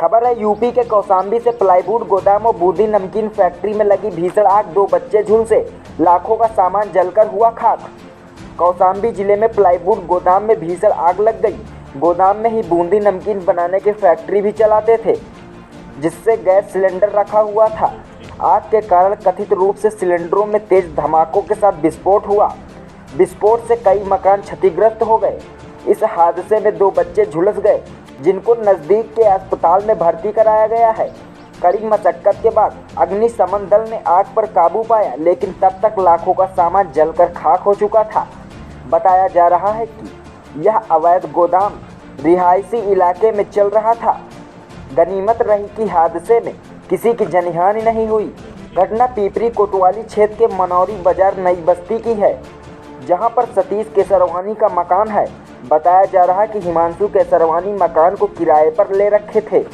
खबर है यूपी के कौशाम्बी से प्लाईवुड गोदाम और बूंदी नमकीन फैक्ट्री में लगी भीषण आग, 2 बच्चे झुलसे, लाखों का सामान जलकर हुआ खाक। कौशाम्बी जिले में प्लाईवुड गोदाम में भीषण आग लग गई। गोदाम में ही बूंदी नमकीन बनाने की फैक्ट्री भी चलाते थे, जिससे गैस सिलेंडर रखा हुआ था। आग के कारण कथित रूप से सिलेंडरों में तेज धमाकों के साथ विस्फोट हुआ। विस्फोट से कई मकान क्षतिग्रस्त हो गए। इस हादसे में 2 बच्चे झुलस गए, जिनको नज़दीक के अस्पताल में भर्ती कराया गया है। कड़ी मशक्कत के बाद अग्निशमन दल ने आग पर काबू पाया, लेकिन तब तक लाखों का सामान जलकर खाक हो चुका था। बताया जा रहा है कि यह अवैध गोदाम रिहायशी इलाके में चल रहा था। गनीमत रही कि हादसे में किसी की जनहानि नहीं हुई। घटना पीपरी कोतवाली क्षेत्र के मनौरी बाजार नई बस्ती की है, जहां पर सतीश केसरवानी का मकान है। बताया जा रहा है कि हिमांशु केसरवानी मकान को किराए पर ले रखे थे।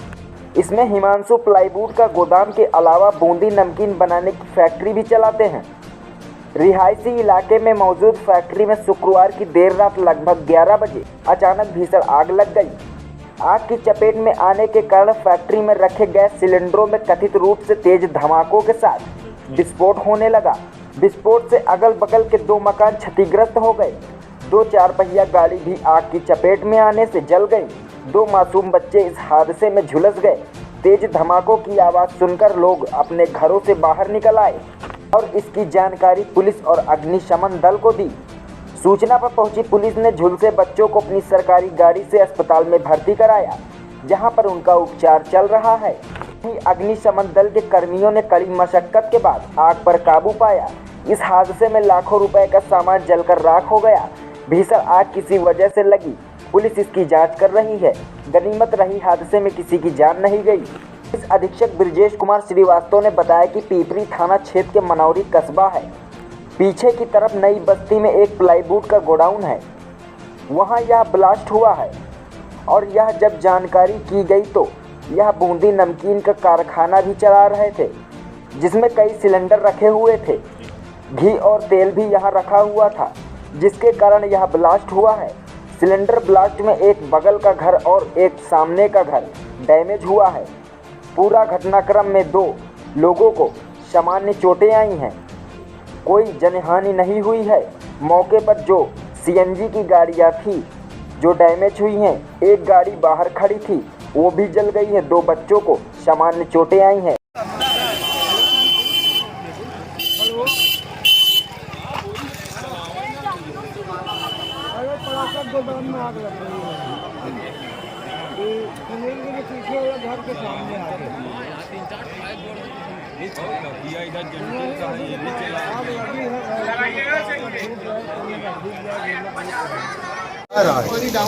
इसमें हिमांशु प्लाईवुड का गोदाम के अलावा बूंदी नमकीन बनाने की फैक्ट्री भी चलाते हैं। रिहायशी इलाके में मौजूद फैक्ट्री में शुक्रवार की देर रात लगभग 11 बजे अचानक भीषण आग लग गई। आग की चपेट में आने के कारण फैक्ट्री में रखे गैस सिलेंडरों में कथित रूप से तेज धमाकों के साथ विस्फोट होने लगा। विस्फोट से अगल बगल के 2 मकान क्षतिग्रस्त हो गए। 2 4 पहिया गाड़ी भी आग की चपेट में आने से जल गई। 2 मासूम बच्चे इस हादसे में झुलस गए। तेज धमाकों की आवाज़ सुनकर लोग अपने घरों से बाहर निकल आए और इसकी जानकारी पुलिस और अग्निशमन दल को दी। सूचना पर पहुंची पुलिस ने झुलसे बच्चों को अपनी सरकारी गाड़ी से अस्पताल में भर्ती कराया, जहां पर उनका उपचार चल रहा है। अग्निशमन दल के कर्मियों ने कड़ी मशक्कत के बाद आग पर काबू पाया। इस हादसे में लाखों रुपए का सामान जलकर राख हो गया। भीषण आग किसी वजह से लगी, पुलिस इसकी जांच कर रही है। गनीमत रही हादसे में किसी की जान नहीं गई। पुलिस अधीक्षक ब्रजेश कुमार श्रीवास्तव ने बताया कि पीपरी थाना क्षेत्र के मनौरी कस्बा है। पीछे की तरफ नई बस्ती में एक प्लाईवुड का गोडाउन है, वहां यह ब्लास्ट हुआ है। और यह जब जानकारी की गई तो यह बूंदी नमकीन का कारखाना भी चला रहे थे, जिसमें कई सिलेंडर रखे हुए थे। घी और तेल भी यहाँ रखा हुआ था, जिसके कारण यह ब्लास्ट हुआ है। सिलेंडर ब्लास्ट में एक बगल का घर और एक सामने का घर डैमेज हुआ है। पूरा घटनाक्रम में 2 लोगों को सामान्य चोटें आई हैं, कोई जनहानि नहीं हुई है। मौके पर जो सीएनजी की गाड़ियाँ थी जो डैमेज हुई हैं, एक गाड़ी बाहर खड़ी थी, वो भी जल गई है। 2 बच्चों को सामान्य चोटें आई हैं। गोदाम में आग लग रही है, पीछे घर के सामने आग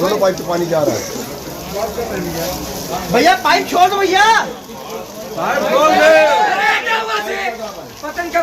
दोनों पाइप से पानी जा रहा है। भैया पाइप छोड़ दो भैया, पतन का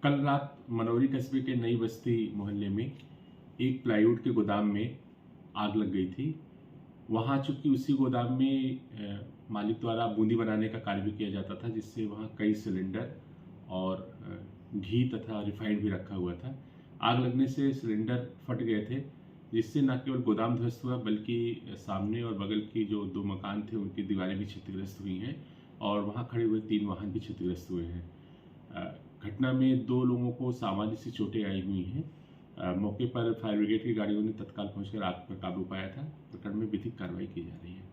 कल रात मनौरी कस्बे के नई बस्ती मोहल्ले में एक प्लाईवुड के गोदाम में आग लग गई थी। वहाँ चूँकि उसी गोदाम में मालिक द्वारा बूंदी बनाने का कार्य भी किया जाता था, जिससे वहाँ कई सिलेंडर और घी तथा रिफाइंड भी रखा हुआ था। आग लगने से सिलेंडर फट गए थे, जिससे न केवल गोदाम ध्वस्त हुआ बल्कि सामने और बगल की जो 2 मकान थे उनकी दीवारें भी क्षतिग्रस्त हुई हैं और वहाँ खड़े हुए 3 वाहन भी क्षतिग्रस्त हुए हैं। घटना में 2 लोगों को सामान्य सी चोटें आई हुई हैं। मौके पर फायर ब्रिगेड की गाड़ियों ने तत्काल पहुंचकर आग पर काबू पाया था। प्रकरण में विधिक कार्रवाई की जा रही है।